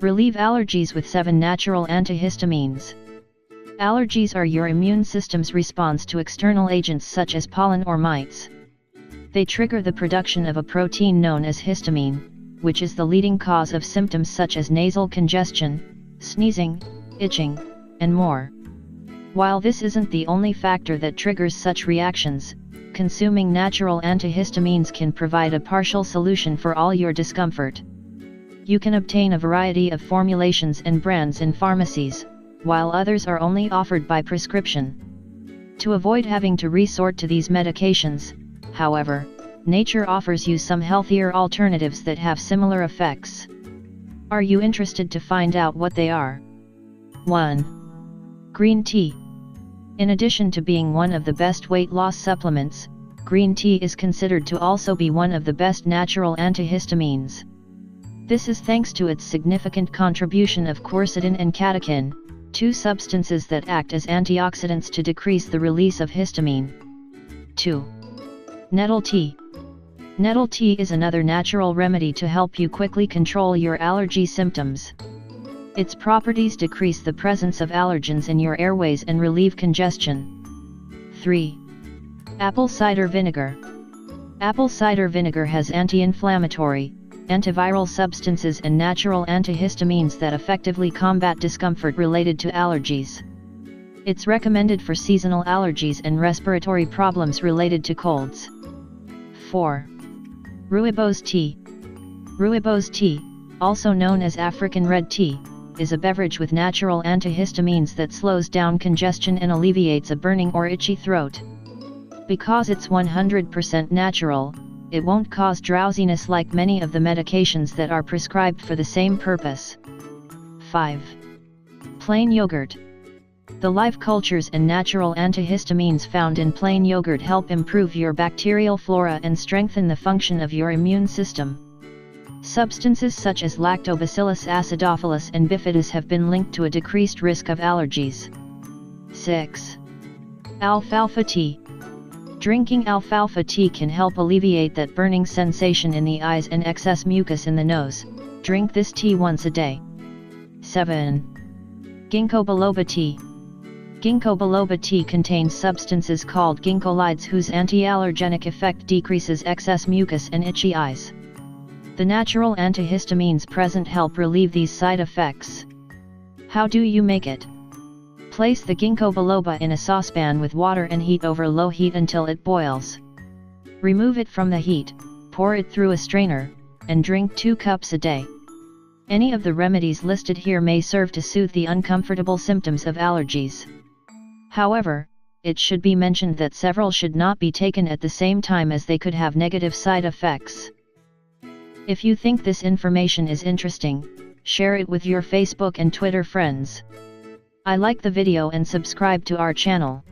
Relieve allergies with 7 natural antihistamines. Allergies are your immune system's response to external agents such as pollen or mites. They trigger the production of a protein known as histamine, which is the leading cause of symptoms such as nasal congestion, sneezing, itching, and more. While this isn't the only factor that triggers such reactions, consuming natural antihistamines can provide a partial solution for all your discomfort. You can obtain a variety of formulations and brands in pharmacies, while others are only offered by prescription. To avoid having to resort to these medications, however, nature offers you some healthier alternatives that have similar effects. Are you interested to find out what they are? 1. Green tea. In addition to being one of the best weight loss supplements, green tea is considered to also be one of the best natural antihistamines. This is thanks to its significant contribution of quercetin and catechin, 2 substances that act as antioxidants to decrease the release of histamine. 2. Nettle tea. Nettle tea is another natural remedy to help you quickly control your allergy symptoms. Its properties decrease the presence of allergens in your airways and relieve congestion. 3. Apple cider vinegar. Apple cider vinegar has anti-inflammatory, antiviral substances and natural antihistamines that effectively combat discomfort related to allergies. It's recommended for seasonal allergies and respiratory problems related to colds. 4. Rooibos tea. Rooibos tea, also known as African red tea, is a beverage with natural antihistamines that slows down congestion and alleviates a burning or itchy throat. Because it's 100% natural, it won't cause drowsiness like many of the medications that are prescribed for the same purpose. 5. Plain yogurt. The live cultures and natural antihistamines found in plain yogurt help improve your bacterial flora and strengthen the function of your immune system. Substances such as Lactobacillus acidophilus and bifidus have been linked to a decreased risk of allergies. 6. Alfalfa tea. Drinking alfalfa tea can help alleviate that burning sensation in the eyes and excess mucus in the nose. Drink this tea once a day. 7. Ginkgo Biloba tea. Ginkgo Biloba tea contains substances called ginkgolides whose anti-allergenic effect decreases excess mucus and itchy eyes. The natural antihistamines present help relieve these side effects. How do you make it? Place the Ginkgo Biloba in a saucepan with water and heat over low heat until it boils. Remove it from the heat, pour it through a strainer, and drink 2 cups a day. Any of the remedies listed here may serve to soothe the uncomfortable symptoms of allergies. However, it should be mentioned that several should not be taken at the same time as they could have negative side effects. If you think this information is interesting, share it with your Facebook and Twitter friends. I like the video and subscribe to our channel.